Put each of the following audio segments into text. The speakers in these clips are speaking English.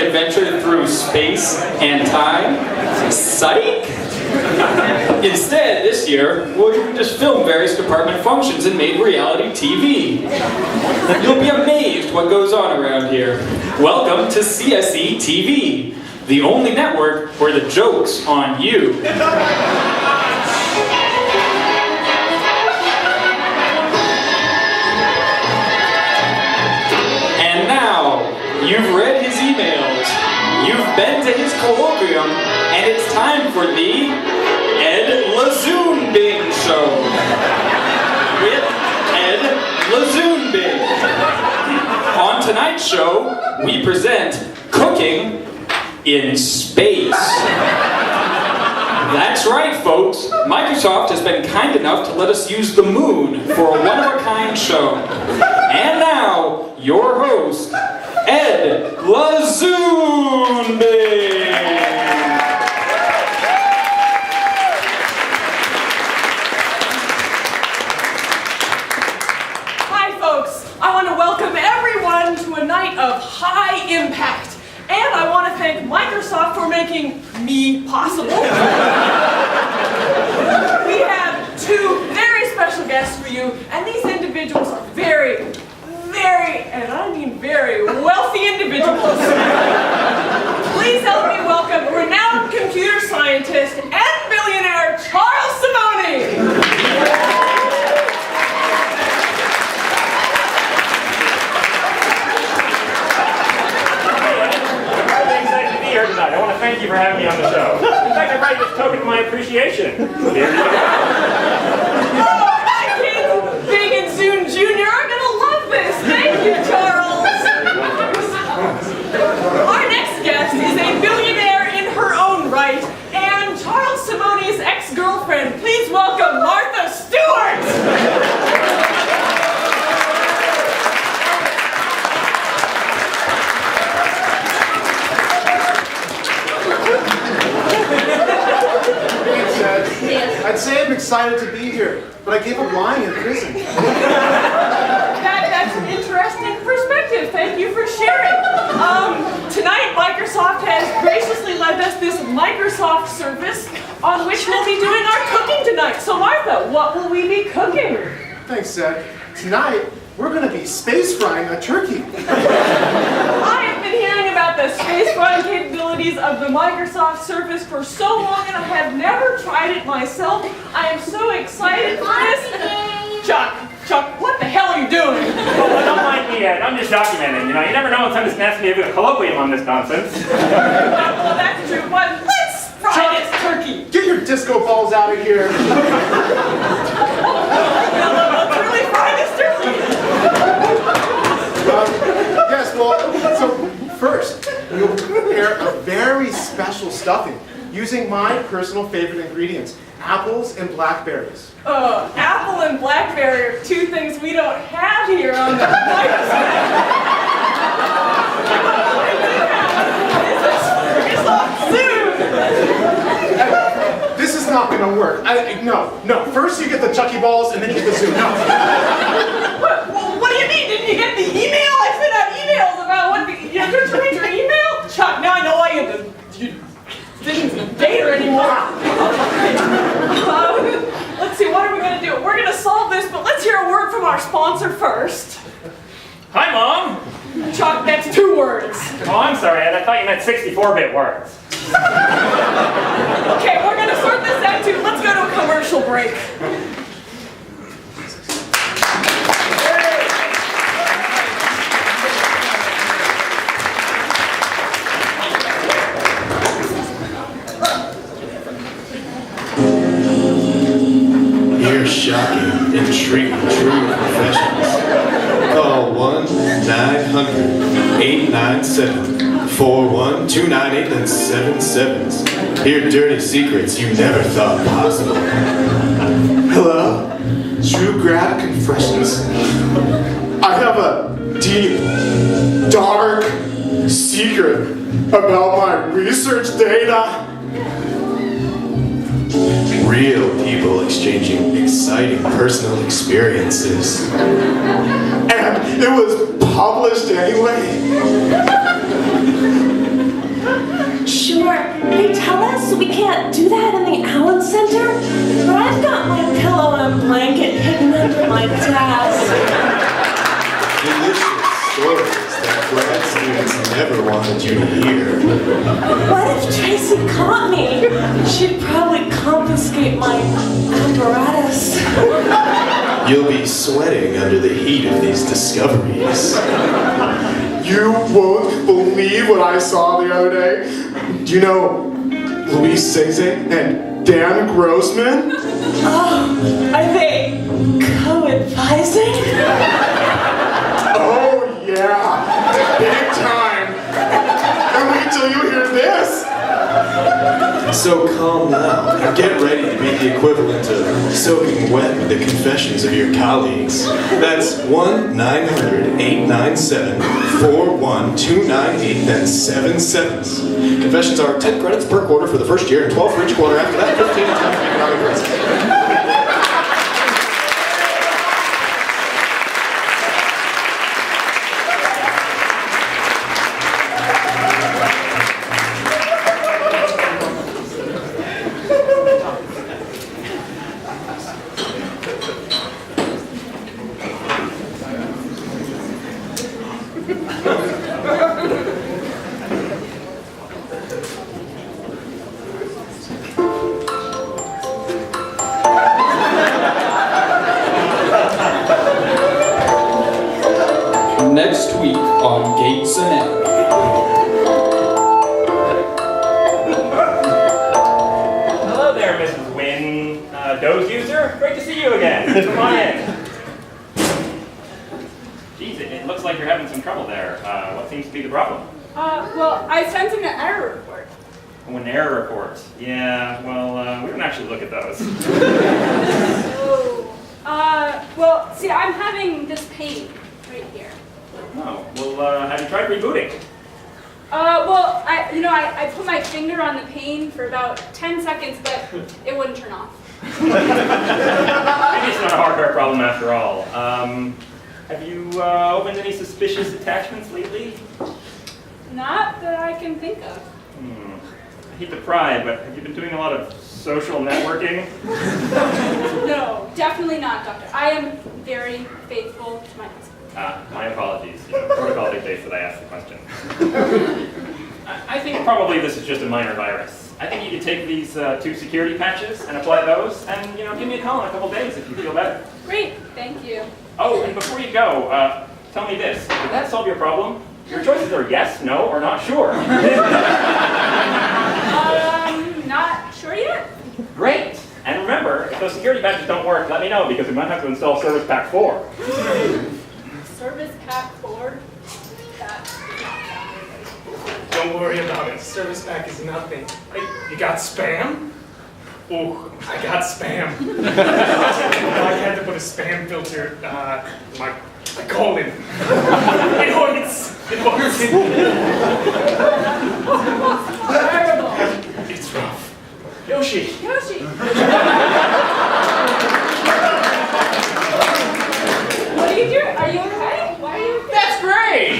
adventure through space and time? Psych! Instead, this year, we'll just film various department functions and make reality TV. You'll be amazed what goes on around here. Welcome to CSE TV, the only network where the joke's on you. And now, you've read his emails, you've been to his colloquium, and it's time for the Ed Lazoonbing Show with Ed Lazoonbing. On tonight's show, we present Cooking in Space. That's right, folks. Microsoft has been kind enough to let us use the moon for a one-of-a-kind show. And now, your host, Ed Lazoonbing. I want to welcome everyone to a night of high impact. And I want to thank Microsoft for making me possible. We have two very special guests for you, and these individuals are very, and I mean very, wealthy individuals. Please help me welcome renowned computer scientist and billionaire Charles Simone. Tonight. I want to thank you for having me on the show. In fact, I write this token of my appreciation. Here you go. Oh, my kids, Big and Soon Jr. are going to love this. Thank you, Charles. Our next guest is a billionaire in her own right and Charles Simone's ex-girlfriend. Please welcome Martha Stewart. I'd say I'm excited to be here, but I gave up lying in prison. That's an interesting perspective. Thank you for sharing. Tonight, Microsoft has graciously lent us this Microsoft service on which we'll be doing our cooking tonight. So Martha, what will we be cooking? Thanks, Ed. Tonight, we're going to be space frying a turkey. I have been hearing about the space frying capabilities of the Microsoft Surface for so long, and I have never tried it myself. I am so excited for this. Chuck, what the hell are you doing? Well, don't mind me, Ed. I'm just documenting. You know, you never know when someone's going to give you a colloquium on this nonsense. Well, that's true, but let's fry this turkey. Get your disco balls out of here. Let's really fry this turkey. Yes, well, so first, we'll prepare a very special stuffing using my personal favorite ingredients, apples and blackberries. Apple and blackberry are two things we don't have here on the This is not going to work. No. First you get the Chucky balls and then you get the zoo. No. What do you mean? Didn't you get the email? I sent out emails about what don't you read your email? Chuck, now I know why you didn't date her anymore. Let's see, what are we going to do? We're going to solve this, but let's hear a word from our sponsor first. Hi, Mom. Chuck, that's 2 words. Oh, I'm sorry, Ed. I thought you meant 64-bit words. Okay, we're going to sort this out too. Let's go to a commercial break. Here's shocking, intriguing, true professionals. Call 1-900-897-41-298 and 77s. Hear dirty secrets you never thought possible. Hello? True grad confessions. I have a deep, dark secret about my research data. Real people exchanging exciting personal experiences. And it was published anyway. here. What if Tracy caught me? She'd probably confiscate my apparatus. You'll be sweating under the heat of these discoveries. You won't believe what I saw the other day. Do you know Louise Singh and Dan Grossman? Oh, are they co-advising? Oh yeah, big time. And wait till you hear this. So calm down and get ready to be the equivalent of soaking wet with the confessions of your colleagues. That's 1-900-897-41298, then 7 sevens. Confessions are 10 credits per quarter for the first year and 12 for each quarter after that, 15 times for economic risk. Next week on Gates and Ed. Hello there, Mrs. Wynn. Doze user? Great to see you again. Come on in. Geez, it looks like you're having some trouble there. What seems to be the problem? Well, I sent him an error report. Oh, an error report. Yeah, well, we don't actually look at those. Oh. Well, see, I'm having this pain right here. Oh, well, have you tried rebooting? Well, I put my finger on the pain for about 10 seconds, but it wouldn't turn off. Maybe it's not a hardware problem after all. Have you opened any suspicious attachments lately? Not that I can think of. I hate to pry, but have you been doing a lot of social networking? No, definitely not, Doctor. I am very faithful to my husband. My apologies. Protocol dictates that I ask the question. I think probably this is just a minor virus. I think you could take these 2 security patches and apply those, and give me a call in a couple days if you feel better. Great, thank you. Oh, and before you go, tell me this: did that solve your problem? Your choices are yes, no, or not sure. Not sure yet. Great. And remember, if those security patches don't work, let me know because we might have to install Service Pack 4. Service Pack 4? That does not sound very good. Don't worry about it. Service pack is nothing. Hey, you got spam? Oh, I got spam. I had to put a spam filter, my colon. It hurts. It hurts. Terrible. It's rough. Yoshi. Yoshi. What are you doing? Are you okay? Why are you? That's great!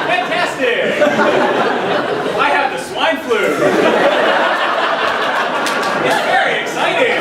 Fantastic! I have the swine flu. It's very exciting.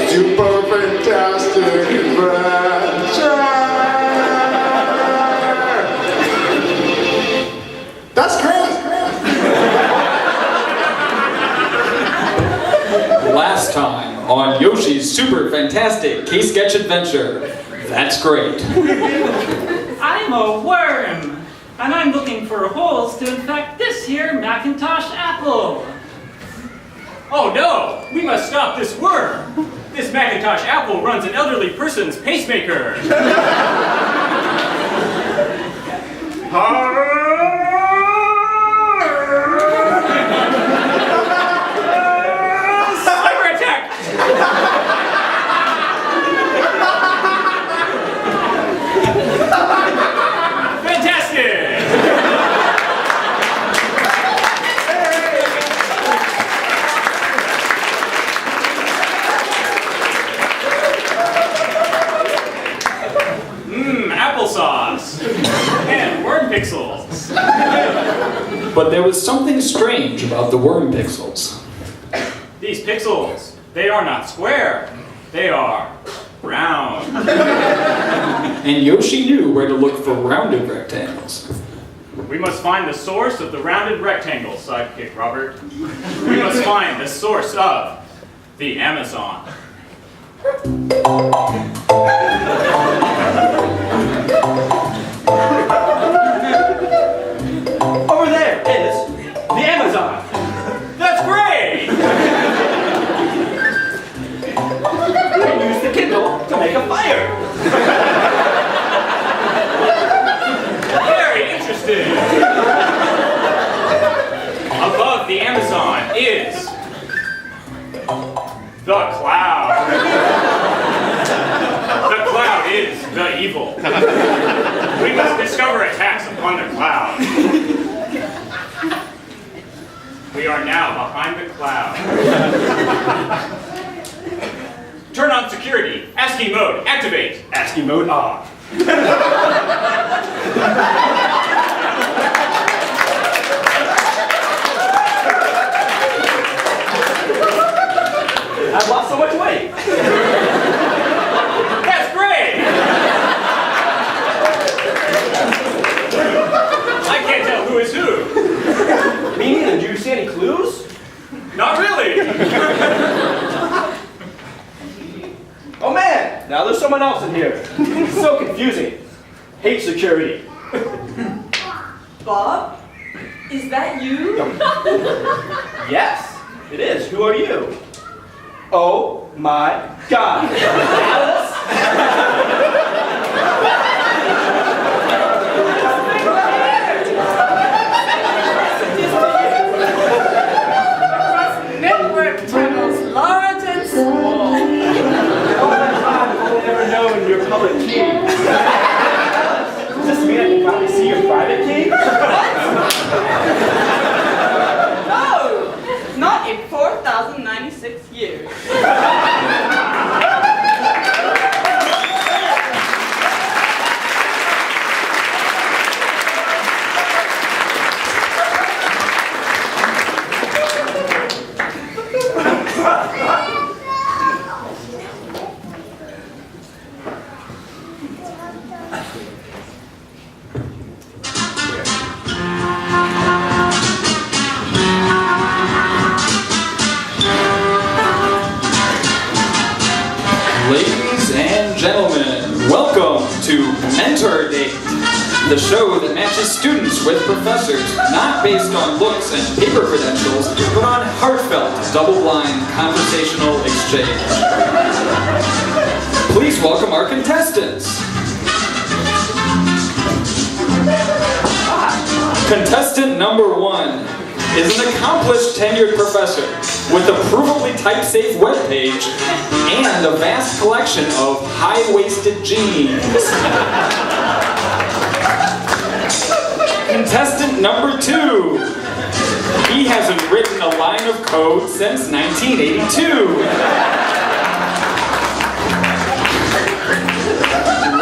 Super fantastic adventure! That's great! Last time on Yoshi's Super Fantastic K-Sketch Adventure. That's great. I'm a worm, and I'm looking for holes to infect this here Macintosh apple. Oh no! We must stop this worm! This Macintosh apple runs an elderly person's pacemaker! Cyber attack! Fantastic! But there was something strange about the worm pixels. These pixels, they are not square. They are round. And Yoshi knew where to look for rounded rectangles. We must find the source of the rounded rectangle, sidekick Robert. We must find the source of the Amazon. Over there is the Amazon. That's great! We can use the Kindle to make a fire. Very interesting. Above the Amazon is the cloud. The cloud is the evil. We must discover attacks upon the cloud. We are now behind the cloud. Turn on security. ASCII mode activate. ASCII mode on. I've lost so much weight. That's great! I can't tell who is who. Me neither. Do you see any clues? Not really. Oh man, now there's someone else in here. So confusing. Hate security. Bob, is that you? Yes, it is. Who are you? Oh my God. Alice? Across network channels, large and small. All that time I've only ever known your public key. Does this mean I can finally see your private key? No, not in 4,096 years. Ladies and gentlemen, welcome to Mentor Date, the show that matches students with professors, not based on looks and paper credentials, but on heartfelt, double-blind conversational exchange. Please welcome our contestants. Contestant number 1 is an accomplished tenured professor with a provably type-safe webpage and a vast collection of high-waisted jeans. Contestant number 2. He hasn't written a line of code since 1982.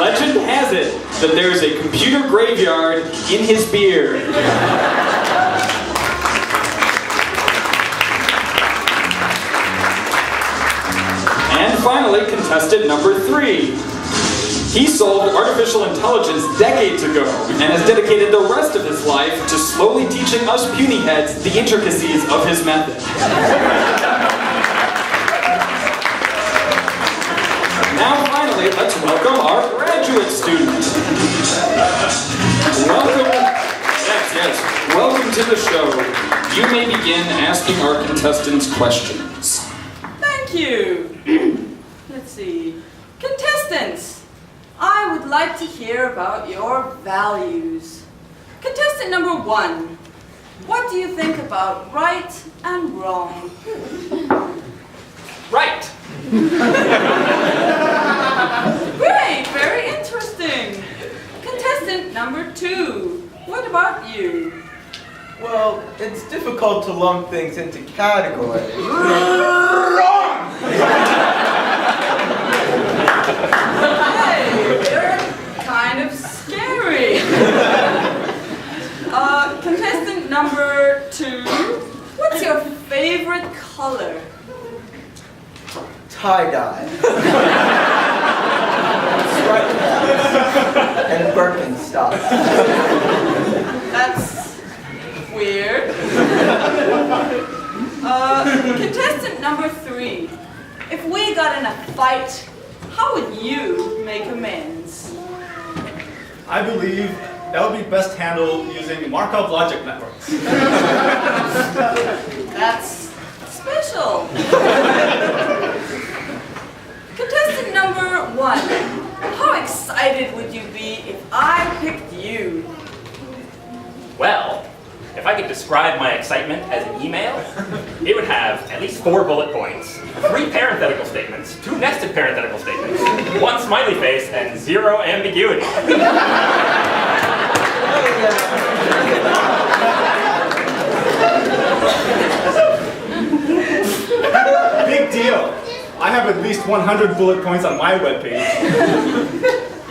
Legend has it that there's a computer graveyard in his beard. And finally, contestant number 3. He solved artificial intelligence decades ago and has dedicated the rest of his life to slowly teaching us puny heads the intricacies of his method. Now finally, let's welcome our graduate student. Welcome, yes, welcome to the show. You may begin asking our contestants questions. Thank you. Let's see. Contestants, I would like to hear about your values. Contestant number 1, what do you think about right and wrong? Right. Great, very interesting. Contestant number 2, what about you? Well, it's difficult to lump things into categories. Hey, they're kind of scary. Contestant number tie-dye. Sweatpants. And Birkenstocks. That's weird. Contestant number 3. If we got in a fight, how would you make amends? I believe that would be best handled using Markov logic networks. That's special. Contestant number 1. How excited would you be if I picked you? Well, if I could describe my excitement as an email, it would have at least 4 bullet points, 3 parenthetical statements, 2 nested parenthetical statements, 1 smiley face, and 0 ambiguity. Big deal. I have at least 100 bullet points on my webpage.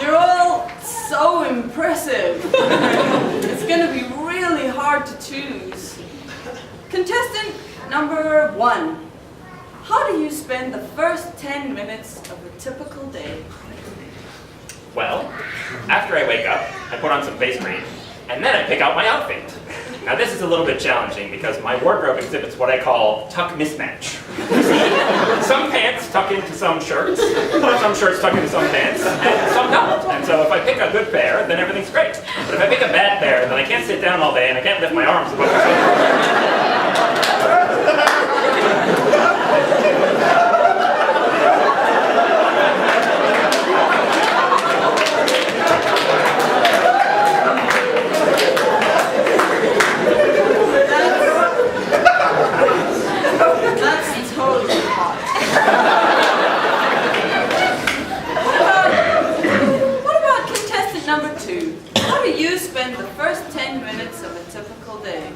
You're all so impressive. It's gonna be really hard to choose. Contestant number 1. How do you spend the first 10 minutes of a typical day? Well, after I wake up, I put on some face cream, and then I pick out my outfit. Now this is a little bit challenging because my wardrobe exhibits what I call tuck mismatch. You see, some pants tuck into some shirts tuck into some pants, and some don't. And so if I pick a good pair, then everything's great. But if I pick a bad pair, then I can't sit down all day and I can't lift my arms above my shoulders. That's totally hot. What about contestant number 2? How do you spend the first 10 minutes of a typical day?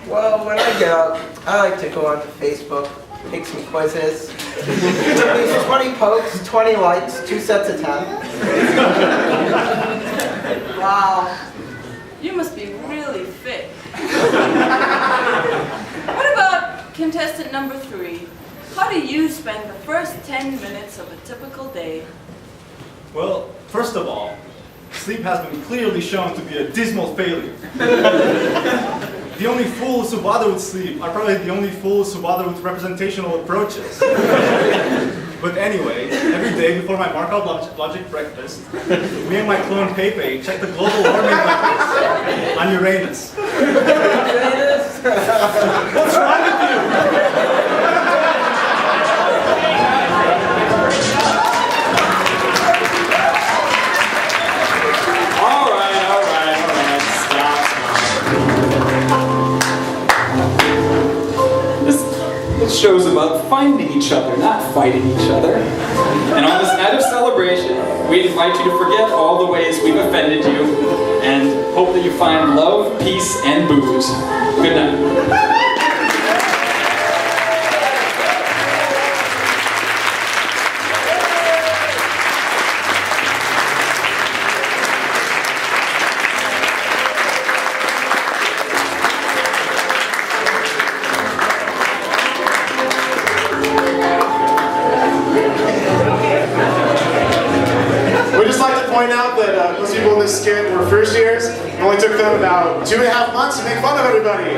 Well, when I get up, I like to go onto Facebook, take some quizzes. There's 20 pokes, 20 likes, 2 sets of 10. Wow, you must be really fit. What about contestant number 3? How do you spend the first 10 minutes of a typical day? Well, first of all, sleep has been clearly shown to be a dismal failure. The only fools who bother with sleep are probably the only fools who bother with representational approaches. But anyway, every day before my Markov logic breakfast, me and my clone Pepe check the global warming records on Uranus. What's wrong with you? All right, stop. This show's about finding each other, not fighting each other. And on this night of celebration, we invite you to forget all the ways we've offended you and hope that you find love, peace, and booze. Good night. Point out that most people in this skit were first years. It only took them about 2.5 months to make fun of everybody.